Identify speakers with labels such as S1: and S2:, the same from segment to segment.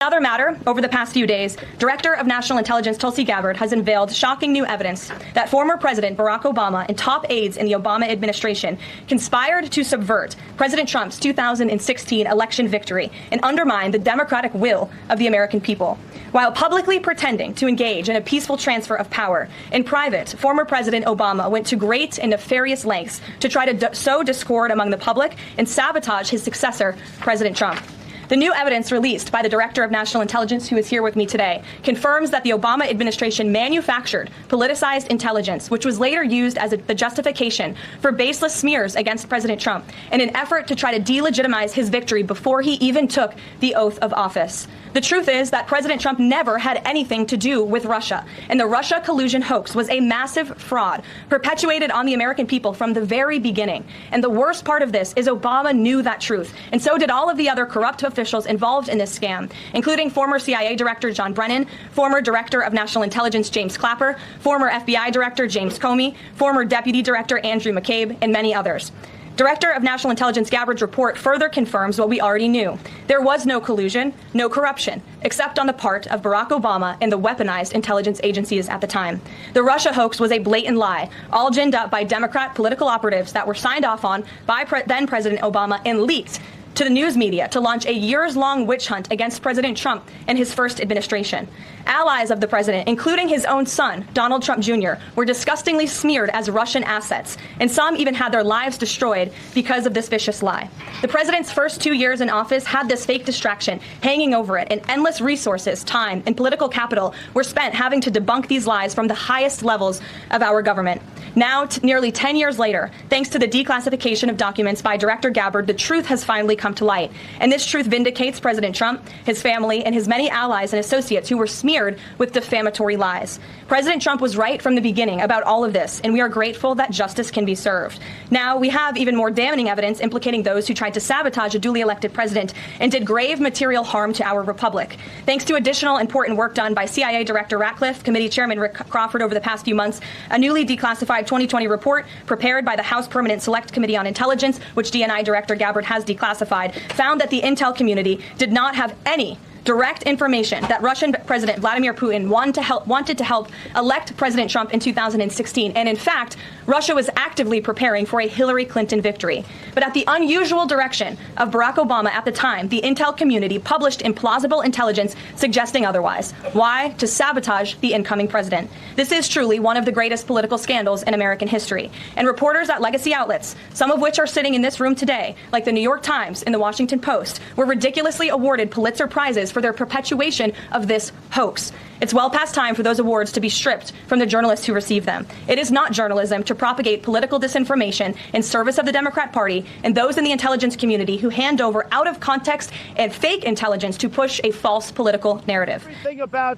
S1: Another matter, over the past few days, Director of National Intelligence Tulsi Gabbard has unveiled shocking new evidence that former President Barack Obama and top aides in the Obama administration conspired to subvert President Trump's 2016 election victory and undermine the democratic will of the American people. While publicly pretending to engage in a peaceful transfer of power, in private, former President Obama went to great and nefarious lengths to try to sow discord among the public and sabotage his successor, President Trump. The new evidence released by the Director of National Intelligence, who is here with me today, confirms that the Obama administration manufactured politicized intelligence, which was later used as the justification for baseless smears against President Trump in an effort to try to delegitimize his victory before he even took the oath of office. The truth is that President Trump never had anything to do with Russia, and the Russia collusion hoax was a massive fraud perpetuated on the American people from the very beginning. And the worst part of this is Obama knew that truth, and so did all of the other corrupt officials involved in this scam, including former CIA Director John Brennan, former Director of National Intelligence James Clapper, former FBI Director James Comey, former Deputy Director Andrew McCabe, and many others. Director of National Intelligence Gabbard's report further confirms what we already knew. There was no collusion, no corruption, except on the part of Barack Obama and the weaponized intelligence agencies at the time. The Russia hoax was a blatant lie, all ginned up by Democrat political operatives that were signed off on by then President Obama and leaked to the news media to launch a years-long witch hunt against President Trump and his first administration. Allies of the president, including his own son, Donald Trump Jr., were disgustingly smeared as Russian assets, and some even had their lives destroyed because of this vicious lie. The president's first 2 years in office had this fake distraction hanging over it, and endless resources, time, and political capital were spent having to debunk these lies from the highest levels of our government. Now, nearly 10 years later, thanks to the declassification of documents by Director Gabbard, the truth has finally come to light. And this truth vindicates President Trump, his family, and his many allies and associates who were smeared with defamatory lies. President Trump was right from the beginning about all of this, and we are grateful that justice can be served. Now, we have even more damning evidence implicating those who tried to sabotage a duly elected president and did grave material harm to our republic. Thanks to additional important work done by CIA Director Ratcliffe, Committee Chairman Rick Crawford over the past few months, a newly declassified 2020 report prepared by the House Permanent Select Committee on Intelligence, which DNI Director Gabbard has declassified, found that the intel community did not have any direct information that Russian President Vladimir Putin wanted to help elect President Trump in 2016. And in fact, Russia was actively preparing for a Hillary Clinton victory. But at the unusual direction of Barack Obama at the time, the intel community published implausible intelligence suggesting otherwise. Why? To sabotage the incoming president. This is truly one of the greatest political scandals in American history. And reporters at legacy outlets, some of which are sitting in this room today, like the New York Times and the Washington Post, were ridiculously awarded Pulitzer Prizes for their perpetuation of this hoax. It's well past time for those awards to be stripped from the journalists who receive them. It is not journalism to propagate political disinformation in service of the Democrat Party and those in the intelligence community who hand over out of context and fake intelligence to push a false political narrative.
S2: Everything about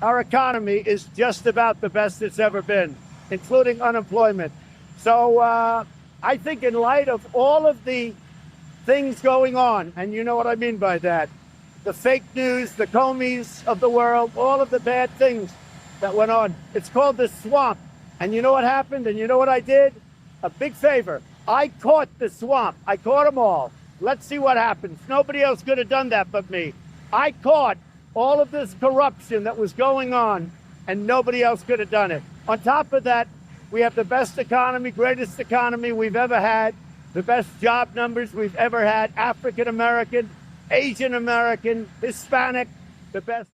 S2: our economy is just about the best it's ever been, including unemployment. So I think in light of all of the things going on, and you know what I mean by that, the fake news, the Comeys of the world, all of the bad things that went on. It's called the swamp. And you know what happened? And you know what I did? A big favor. I caught the swamp. I caught them all. Let's see what happens. Nobody else could have done that but me. I caught all of this corruption that was going on, and nobody else could have done it. On top of that, we have the best economy, greatest economy we've ever had, the best job numbers we've ever had, African American, Asian American, Hispanic, the best.